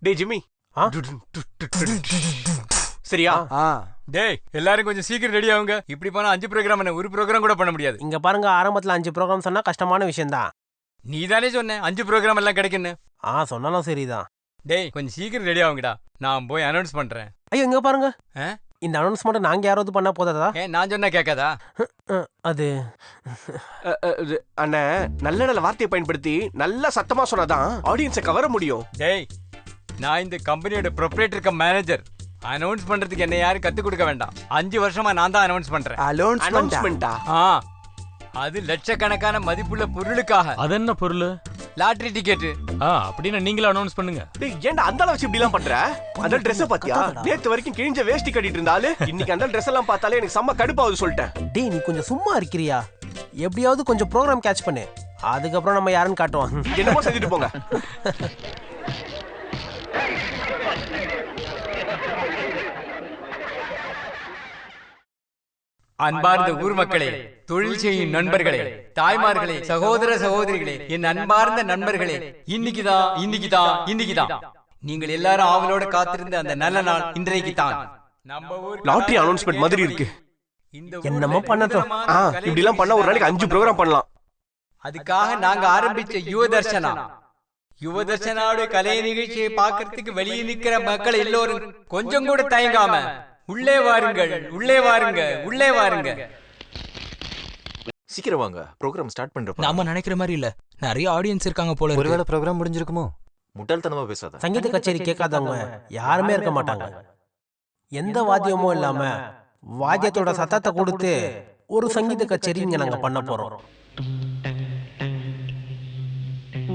டேய் ஜிம்மி, சரியா? டேய் எல்லாரும் கொஞ்சம் சீக்கிரம் ரெடி ஆகுங்க. இப்படி போனா 5 ப்ரோக்ராம் என்ன, ஒரு ப்ரோக்ராம் கூட பண்ண முடியாது. இங்க பாருங்க, ஆரம்பத்துல 5 ப்ரோக்ராம் சொன்னா கஷ்டமான விஷயம் தான். நீ தானே சொன்ன 5 ப்ரோக்ராம் எல்லாம் கிடைக்குன்னு. சொன்னாலும் சரிதான். டேய் கொஞ்சம் சீக்கிரம் ரெடி ஆகுங்கடா, நான் போய் அனௌன்ஸ் பண்றேன். ஐயோ இங்க பாருங்க, இந்த அனௌன்ஸ்மெண்ட் நாங்க யாராவது பண்ணா போதாதா? நான் சொன்னா கேட்காதா? அது அண்ணா, நல்ல நல்ல வார்த்தையை பயன்படுத்தி நல்லா சத்தமா சொன்னாதான் ஆடியன்ஸை கவர முடியும். டேய், நான் இந்த கம்பெனியோட ப்ரொப்ரைட்டர் கம் மேனேஜர். அனௌன்ஸ் பண்றதுக்கு என்ன யாரும் கத்து கொடுக்க வேண்டாம். 5 வருஷமா நான் தான் அனௌன்ஸ் பண்றேன். அனௌன்ஸ்மெண்டா? அது லட்சக்கணக்கான மதிப்புள்ள பொருளுக்காக. அது என்ன பொருள்? Lottery ticket. அப்படின்னு நீங்களும் அனௌன்ஸ் பண்ணுங்க. டேய் ஏன்டா அந்த அளவு இப்படி எல்லாம் பண்ற? அந்த Dress பாத்தியா? நேத்து வரைக்கும் கிழிஞ்ச வேஷ்டி கட்டிட்டு இருந்தாலே இன்னைக்கு அந்த Dress எல்லாம் பார்த்தாலே எனக்கு செம்ம கடுப்பாவுது சொல்லிட்டேன். டேய் நீ கொஞ்சம் சும்மா இருக்கிறியா? எப்படியாவது கொஞ்சம் ப்ரோக்ராம் கேட்ச் பண்ணு, அதுக்கப்புறம் நம்ம யாருன்னு காட்டுவோம். என்னமோ செஞ்சுட்டு போங்க. அன்பார்ந்த ஊர் மக்களே, தொழில் செய்யும் நண்பர்களே, தாய்மார்களே, சகோதர சகோதரிகளே, என் அன்பார்ந்த நண்பர்களே, இன்னைக்குதான் நீங்கள் எல்லாரும் ஆவலோட காத்திருந்த அந்த நல்ல நாள் இன்றைக்கு தான். நம்ம ஊர் லாட்டரி அனௌன்ஸ்மெண்ட் மாதிரி இருக்கு. என்னமோ பண்ணட்டும். இப்படி எல்லாம் பண்ணா ஒரு நாளைக்கு 5 ப்ரோக்ராம் பண்ணலாம். அதுக்காக நாங்க ஆரம்பிச்ச யுவதர்ஷனாவுடைய கலை நிகழ்ச்சியை பார்க்கறதுக்கு வெளியே நிக்கிற மக்கள் எல்லோரும் கொஞ்சம் கூட தயங்காம உள்ளே வாருங்க. சீக்கிரம் வாங்க, ப்ரோக்ராம் ஸ்டார்ட் பண்றோம். நாம நினைக்கிற மாதிரி இல்ல, நிறைய ஆடியன்ஸ் இருக்காங்க போல. ஒருவேளை ப்ரோக்ராம் முடிஞ்சிருக்குமோ? முட்டாள்தனமா பேசாத. சங்கீத கச்சேரி கேட்காதவங்க யாருமே இருக்க மாட்டாங்க. எந்த வாத்தியமும் இல்லாம வாத்தியத்தோட சத்தத்தை கொடுத்து ஒரு சங்கீத கச்சேரி இங்க நாங்க பண்ண போறோம்.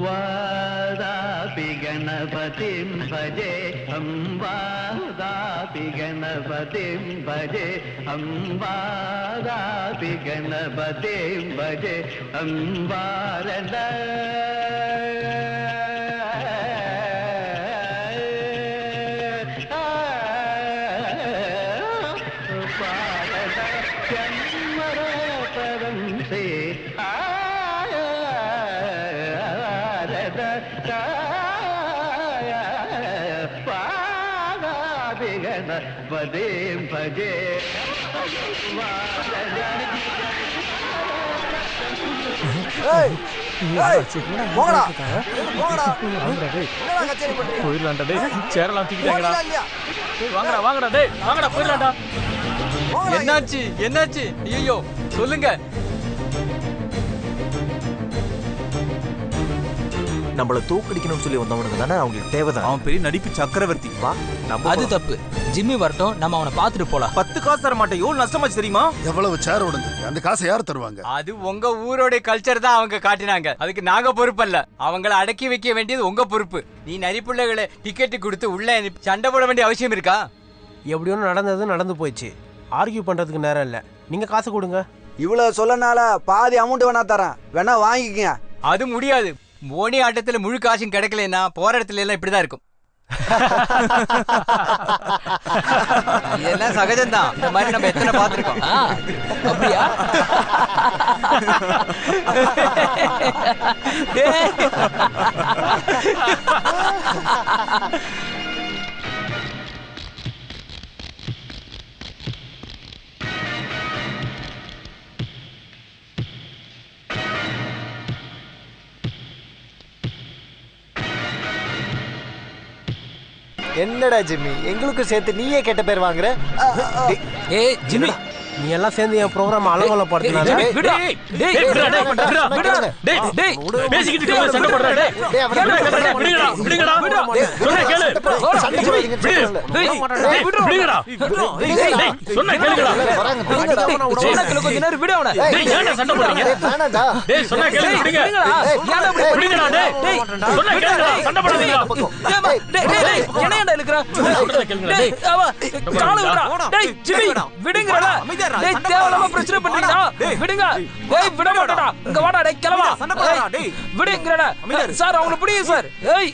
வாதாபி கணபதிம் பஜே அம்பாதாபி கணபதிம் பஜே அம்பாதாபி கணபதிம் பஜே அம்பாரட பஜே என்னாச்சு? ஐயோ சொல்லுங்க. நம்மள தூக்கடிக்கணும்னு சொல்லி வந்தவனுக்கு தானே அவங்களுக்கு தேவைதான். அவன் பெரிய நடிப்பு சக்கரவர்த்தி. வா, அது தப்பு. ஜிம்மி வரட்டும், நம்ம அவனை பாத்துட்டு போலாம். 10 காசு தர மாட்டேன். எவ்வளவு நஷ்டமாச்சு தெரியுமா? எவ்வளவு சேர் உடைஞ்சிருக்கு, அந்த காசை யார் தருவாங்க? அது உங்க ஊரோட கல்ச்சர் தான் அவங்க காட்டினாங்க. அதுக்கு நாங்க பொறுப்பல்ல. அவங்கள அடக்கி வைக்க வேண்டியது உங்க பொறுப்பு. நீ நரிப்புள்ளைகளை டிக்கெட் கொடுத்து உள்ள சண்டை போட வேண்டிய அவசியம் இருக்கா? எப்படியோ நடந்து போயிடுச்சு. ஆர்கியூ பண்றதுக்கு நேரம் இல்ல. நீங்க காசு கொடுங்க. இவ்வளவு சொல்லனால பாதி அமௌண்ட் வேணா தரேன், வேணா வாங்கிக்கங்க. அது முடியாது. மோனி ஆட்டத்துல முழு காசும் கிடைக்கலன்னா போற இடத்துல எல்லாம் இப்படிதான் இருக்கும். இதெல்லாம் சகஜம்தான். இந்த மாதிரி நம்ம எத்தனை பார்த்திருக்கோம். அப்படியா? என்னடா ஜிம்மி, எங்களுக்கு சேர்த்து நீயே கெட்ட பேர் வாங்குற? ஏய் ஜிம்மி, நீ எல்லாம் சேர்ந்து என் ப்ரோகிராம் அலங்கோலப்படுத்தினால தேவலாம பிரச்சனை பண்றீங்களா? விடுங்க. டேய் விட மாட்டடா. இங்க வாடா டேய் கிளவா. டேய் விடுங்கடா. சார் அவங்கள புடிங்க சார். ஏய்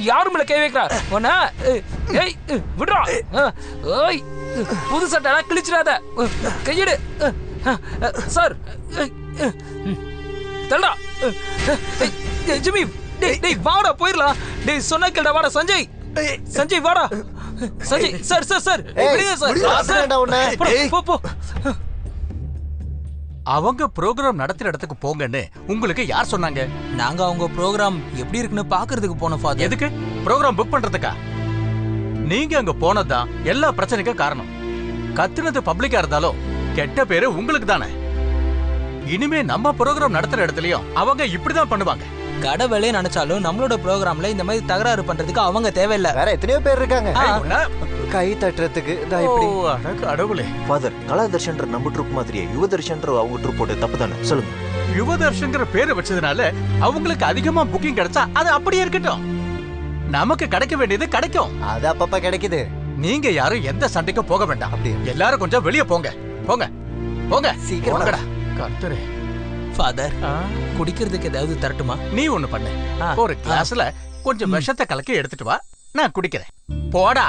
யாரும் மேல கை வைக்கறா? ஒண்ணா ஏய் விடுடா. ஏய் புது சட்டை கிழிச்சிராத. கையெடு. சார் தள்ளடா. ஜிம்மி டேய் டேய் வாடா போயிரலாம். டேய் சொன்னா கேளுடா வாடா சஞ்சய். சஞ்சய் வாடா. சஞ்சய் சார் சார் சார் விடுங்க சார். போ போ. அவங்க ப்ரோக்ராம் நடத்துற இடத்துக்கு போங்கன்னு உங்களுக்கு யார் சொன்னாங்க? நாங்க அவங்க ப்ரோக்ராம் எப்படி இருக்குன்னு பாக்குறதுக்கு போனோம் ஃபாதர். எதுக்கு? ப்ரோக்ராம் புக் பண்றதுக்கா? நீங்க அங்க போனதுதான் எல்லா பிரச்சனைக்கும் காரணம். கத்துனது பப்ளிக்கா இருந்தாலும் கெட்ட பேரு உங்களுக்கு தானே. இனிமே நம்ம ப்ரோக்ராம் நடத்துற இடத்துலயும் அவங்க இப்படிதான் பண்ணுவாங்க. கடை வேலையை நினைச்சாலும் நம்மளோட ப்ரோக்ராம்ல இந்த மாதிரி தகராறு பண்றதுக்கு அவங்க தேவையில்லை. வேற எத்தனையோ பேர் இருக்காங்க கை தட்டுறதுக்கு. கடவுளே. ஃபாதர், கலாதர்ஷன்ற நம்ம ட்ரூப் மாதிரியே யுவதர்ஷன்ற அவங்க ட்ரூப் போட்டு தப்பு தானே? சொல்லுங்க. யுவதர்ஷன்ங்கிற பேரை வச்சதுனால அவங்களுக்கு அதிகமா புக்கிங் கிடைச்சா அது அப்படியே இருக்கட்டும். நமக்கு கிடைக்க வேண்டியது கிடைக்கும். அது அப்பப்ப கிடைக்குது. நீங்க யாரும் எந்த சண்டைக்கும் போக வேண்டாம். அப்படியே எல்லாரும் கொஞ்சம் வெளியே போங்க. போங்க போங்க சீக்கிரம். கர்த்தரே. ஃபாதர், குடிக்கிறதுக்கு ஏதாவது தரட்டுமா? நீ ஒண்ணு பண்ணு. ஒரு கிளாஸ்ல கொஞ்சம் விஷத்தை கலக்கி எடுத்துட்டு வா, நான் குடிக்கிறேன். போடா.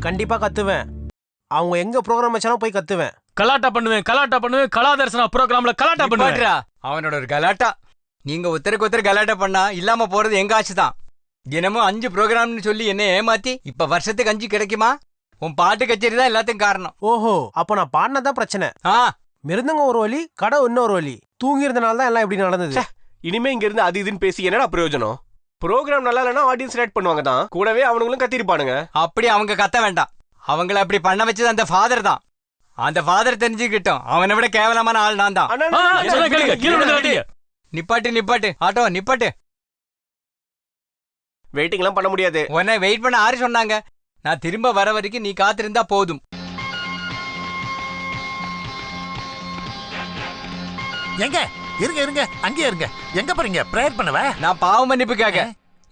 கண்டிப்பா கத்துவேன். அவங்க எங்க ப்ரோக்ராம் வச்சாலும் போய் கத்துவேன். கலாட்டா பண்ணுவேன், கலாட்டா பண்ணுவேன். கலாதர்சனா ப்ரோக்ராம்ல கலாட்டா பண்ணுவேன். அவனோட ஒரு கலாட்டா. நீங்க ஒருத்தருக்கு ஒருத்தர் கலாட்டா பண்ணா இல்லாம போறது எங்க ஆச்சுதான். தினமும் 5 ப்ரோக்ராம்னு சொல்லி என்ன ஏமாத்தி இப்ப வருஷத்துக்கு 5 கிடைக்குமா? உன் பாட்டு கச்சேரி தான் எல்லாத்தையும் காரணம். ஓஹோ, அப்ப நான் பாடினதான் பிரச்சனை. மிருந்தங்க ஒரு வழி, கடை இன்னொரு வழி. தூங்கி இருந்தனால தான் எல்லாம் இப்படி நடந்தது. இனிமே இங்க இருந்து அது இதுன்னு பேசி என்னடா பிரயோஜனம்? ப்ரோக்ராம் நல்லா இல்லைன்னா ஆடியன்ஸ் ரேட் பண்ணுவாங்க தான். கூடவே அவனுங்களும் கத்திருப்பானுங்க. அப்படி அவங்க கத்த வேண்டாம். அவங்கள அப்படி பண்ண வச்சது அந்த ஃபாதர் தான். அந்த ஃபாதர் தெரிஞ்சுக்கிட்டோம். அவனை விட கேவலமான ஆள் நான் தான். நிப்பாட்டு நிப்பாட்டு ஆட்டோ நிப்பாட்டு. வெயிட்டிங் எல்லாம் பண்ண முடியாது. உன்னை வெயிட் பண்ண ஆறு சொன்னாங்க. நான் திரும்ப வர வரைக்கும் நீ காத்திருந்தா போதும். எங்க இருங்க இருங்க அங்கே இருங்க. எங்க போறீங்க? பிரேயர் பண்ணவா? நான் பாவ மன்னிப்புக்காக.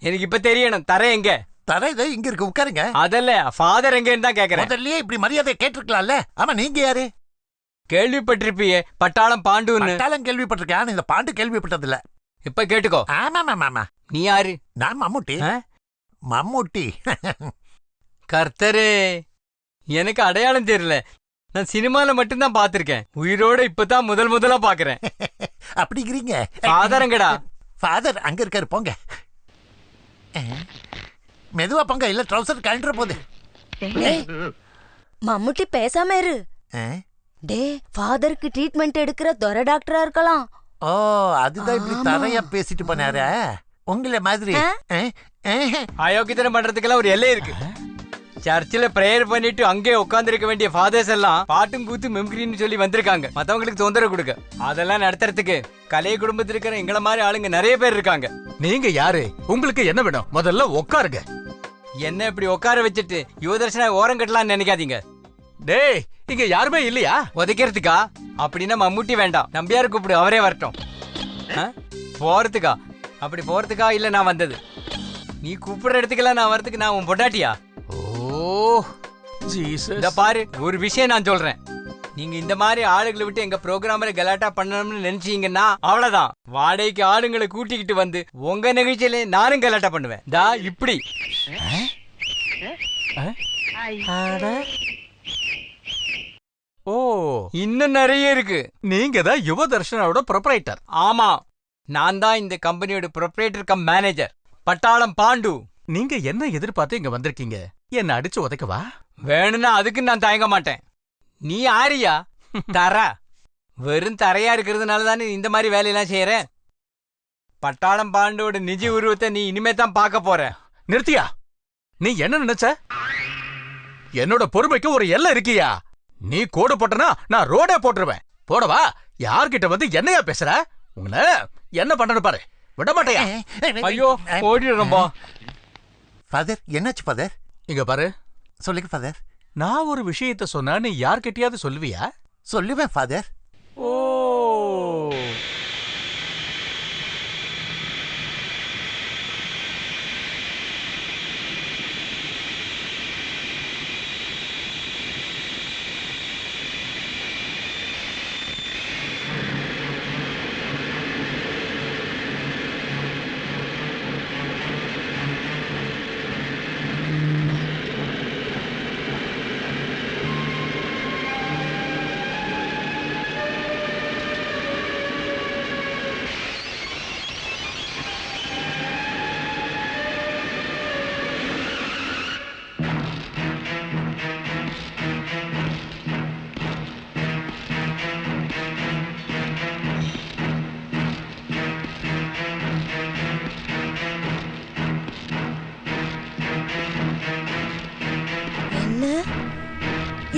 எனக்கு இப்ப தெரியணும் தர எங்க. தர இது இங்க இருக்கு, உட்காருங்க. அதல்ல ஃபாதர் எங்கன்னு தான் கேக்குறேன். முதல்லயே இப்படி மரியாதை கேட்டிருக்கலாம்ல. ஆமா, நீங்க யாரு? கேள்விப்பட்டிருப்பியே, பட்டாளம் பாண்டுன்னு. பட்டாளம் கேள்விப்பட்டிருக்கேன், இந்த பாண்டு கேள்விப்பட்டது இல்ல. இப்ப கேட்டுக்கோ. ஆமா ஆமா. நீ யாரு? நான் மம்முட்டி. மம்முட்டி. கர்த்தரே, எனக்கு அடையாளம் தெரியல. நான் சினிமால மட்டும்தான் பாத்திருக்கேன். உயிரோட இப்பதான் முதலா பாக்குறேன். அப்படிங்கிறீங்க? ஃபாதர்ங்கடா. ஃபாதர் அங்க இருக்காரு, போங்க. மெதுவா போங்க, இல்ல ட்ரவுசர் கழன்ற போகுது. மம்முட்டி பேசாம இரு. டே, ஃபாதருக்கு ட்ரீட்மெண்ட் எடுக்கிற துரை டாக்டரா இருக்கலாம். ஓ, அதுதான் இப்படி தரையா பேசிட்டு போனாரு. உங்களை மாதிரி அயோக்கியத்தனம் பண்றதுக்கெல்லாம் ஒரு எல்லை இருக்கு. சர்ச்சில் பிரேயர் பண்ணிட்டு அங்கே உட்கார்ந்துருக்க வேண்டிய ஃபாதர்ஸ் எல்லாம் பாட்டும் கூத்து மெம்கிரின்னு சொல்லி வந்திருக்காங்க மத்தவங்களுக்கு தொந்தரவு கொடுக்க. அதெல்லாம் நடத்துறதுக்கு கலை குடும்பத்தில் இருக்கிற எங்களை மாதிரி ஆளுங்க நிறைய பேர் இருக்காங்க. நீங்க யாரு? உங்களுக்கு என்ன வேணும்? முதல்ல உட்காருங்க. என்ன இப்படி உட்கார வச்சுட்டு யுவதர்ஷனா ஓரம் கட்டலாம்னு நினைக்காதீங்க. டேய், இங்க யாருமே இல்லையா உதைக்கிறதுக்கா? அப்படின்னா மம்முட்டி வேண்டாம், நம்பியார் கூப்பிடு, அவரே வரட்டும். போறதுக்கா? அப்படி போறதுக்கா இல்ல நான் வந்தது? நீ கூப்பிடுற இடத்துக்கெல்லாம் நான் வரதுக்கு நான் உன் பொண்டாட்டியா? இத பாரு, ஒரு விஷயம் நான் சொல்றேன். நீங்க இந்த மாதிரி ஆளுகளை விட்டு எங்க ப்ரோக்ராம்ல கலாட்டா பண்ணணும்னு நினைச்சீங்கன்னா அவ்வளவுதான். வாடகைக்கு ஆளுங்களை கூட்டிக்கிட்டு வந்து உங்க நிகழ்ச்சியில நானும் கலாட்டா பண்ணுவேன். தா இப்படி. ஓ, இன்னும் நிறைய இருக்கு. நீங்க தான் யுவதர்ஷனோட ப்ரொப்ரைட்டர். ஆமா, நான் தான் இந்த கம்பெனியோட ப்ரொப்ரைட்டர் கம் மேனேஜர், பட்டாளம் பாண்டு. நீங்க என்ன எதிர்பார்த்து இங்க வந்திருக்கீங்க? என்ன அடிச்சு உதைக்கவா? வேணும்னா அதுக்கு நான் தயங்க மாட்டேன். நீ ஆரியா? தர வெறும் தரையா இருக்கிறதுனால தானே இந்த மாதிரி வேலையெல்லாம் செய்யற. பட்டாளம் பாண்டோட நிஜ உருவத்தை நீ இனிமே தான் பார்க்க போற. நிறுத்தியா? நீ என்ன நினைச்ச? என்னோட பொறுமைக்கு ஒரு எல்லை இருக்கியா? நீ கோடு போட்டனா நான் ரோடே போட்டுருவேன். போடவா? யார்கிட்ட வந்து என்னையா பேசுற? உங்களை என்ன பண்ணணும் பாரு, விட மாட்டேயா? ஐயோ, ஓடிடுறோம்பா. ஃபாதர், என்னாச்சு ஃபாதர்? இங்க பாரு. சொல்லுங்க ஃபாதர். நான் ஒரு விஷயத்த சொன்னா நீ யார்கிட்டயாவது சொல்லுவியா? சொல்லுவேன் ஃபாதர். ஓ,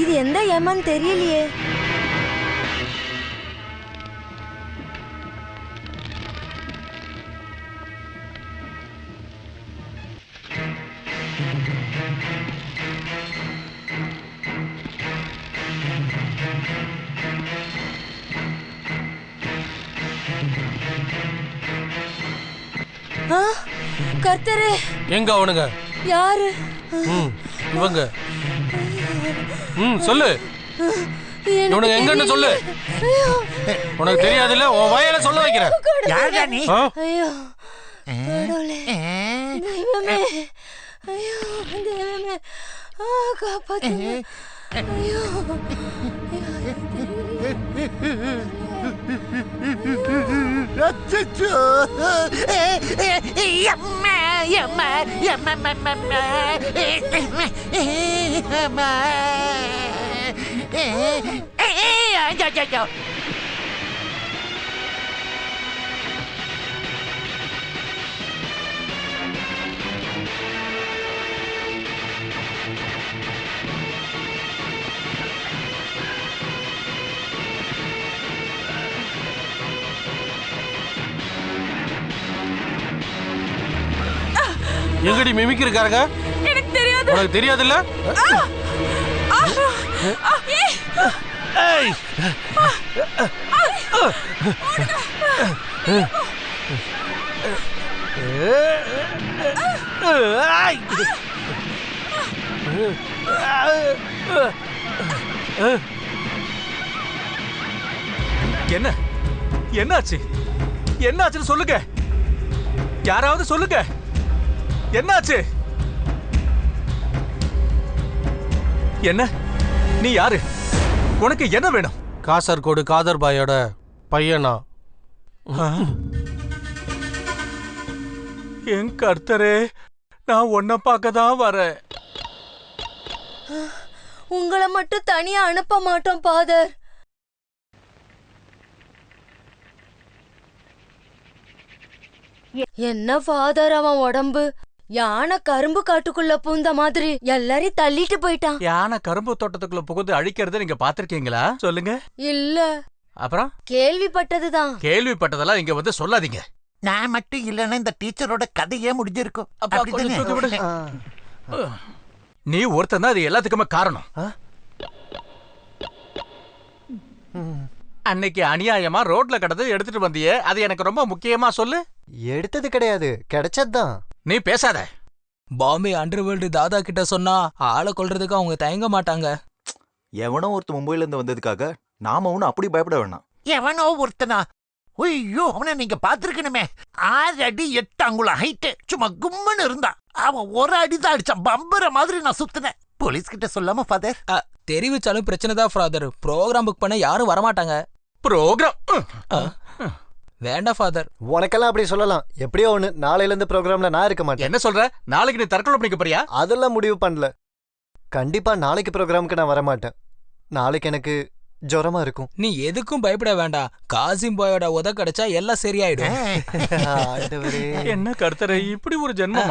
இது எந்த யமன் தெரியலையே. கர்த்தரே, எங்க அவனுங்க? யாரு? இவங்க. சொல்லு, இவனுங்க எங்கன்னு சொல்லு. உனக்கு தெரியாதுல்ல, உன் வாயால சொல்ல வைக்கிறேன். யாரா நீ? ஐயோ கடவுளே, தெய்வமே, ஐயோ தெய்வமே, காப்பாத்துங்க. ஐயோ அச்சச்சோ. அம்மா அம்மா அம்மா அம்மா அம்மா. ஐயோ. எங்கடி மிமிக் இருக்காருங்க? எனக்கு தெரியாது. உனக்கு தெரியாதுல்ல? ஏய், என்ன என்னாச்சு? என்னாச்சுன்னு சொல்லுங்க. யாராவது சொல்லுங்க, என்னாச்சு? என்ன? நீ யாரு? உனக்கு என்ன வேணும்? காசர்கோடு காதர் பாயோட பையனா? என் கர்த்தரே, நான் உன்னை பார்க்க தான் வரேன். உங்களை மட்டும் தனியா அனுப்ப மாட்டோம் ஃபாதர். என்ன ஃபாதர், அவன் உடம்பு யானை கரும்பு காட்டுக்குள்ள பூந்த மாதிரி எல்லாரையும் தள்ளிட்டு போயிட்டான். யானை கரும்பு தோட்டத்துக்குள்ள புகுந்து அழிக்கிறத நீங்க பாத்திருக்கீங்களா? சொல்லுங்க. இல்ல. அப்புறம்? கேள்விப்பட்டதுதான். கேள்விப்பட்டதெல்லாம் இங்க வந்து சொல்லாதீங்க. நான் மட்டும் இல்லைன்னா இந்த டீச்சரோட கதையே முடிஞ்சிருக்கும். நீ ஒருத்தன் தான் அது எல்லாத்துக்குமே காரணம். அன்னைக்கு அநியாயமா ரோட்ல கடந்து எடுத்துட்டு வந்தியே, அது எனக்கு ரொம்ப முக்கியமா சொல்லு. எடுத்தது கிடையாது, கிடைச்சதுதான். நீ பேசாத. பாம்பே அண்டர்வேர்ல்டு தாதா கிட்ட சொன்னா ஆளை கொல்றதுக்கு அவங்க தயங்க மாட்டாங்க. எவனோ ஒருத்த மும்பைல இருந்து வந்ததுக்காக நாம ஒன்னும் அப்படி பயப்பட வேணாம். எவனோ ஒருத்தனா? ஐயோ, அவனை நீங்க பாத்துருக்கணுமே. 6 அடி 8 அங்குலம் ஹைட்டு, சும்மா கும்மன்னு இருந்தா. அவன் ஒரு அடிதான் அடிச்சான். பம்பர மாதிரி நான் சுத்தினேன். போலீஸ் கிட்ட சொல்லாம ஃபாதர்? தெரிவிச்சாலும் பிரச்சனை தான் ஃபாதர். ப்ரோக்ராம் புக் பண்ண யாரும் வரமாட்டாங்க. ப்ரோக்ராம் வேண்டாம் ஃபாதர். உனக்கெல்லாம் அப்படி சொல்லலாம். எப்படியோ ஒண்ணு, நாளையில இருந்து ப்ரோக்ராம்ல நான் இருக்க மாட்டேன். என்ன சொல்ற? நாளைக்கு நீ தற்கொலை பண்ணிக்க போறியா? அதெல்லாம் முடிவு பண்ணல. கண்டிப்பா நாளைக்கு ப்ரோக்ராமுக்கு நான் வரமாட்டேன். நாளைக்கு எனக்கு ஜுரமா இருக்கும். நீ எதுக்கும் பயப்பட வேண்டாம். காசிம் பாயோட உத கிடைச்சா எல்லாம் சரியாயிடும். என்ன கர்த்தரை, இப்படி ஒரு ஜென்மம்